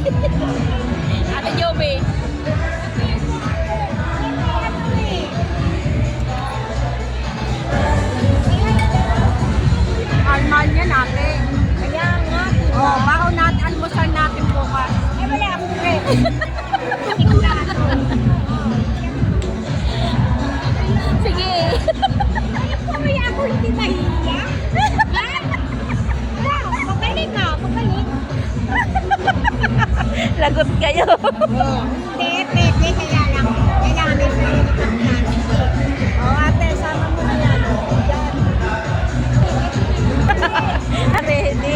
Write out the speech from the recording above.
Ate Joby. Mahal yan ate. Kaya nga, diba? Oh, baka natin almusal natin bukas. Eh, wala akong rep. Sige. Kaya ako hindi mahiya. Ha? Magaling nga, magaling. Lagot kayo. Hindi, pwede. Kaya lang, kailangan may sarili kang plastic. Oh, ate, sama mo na yan. Yan. Ate, hindi.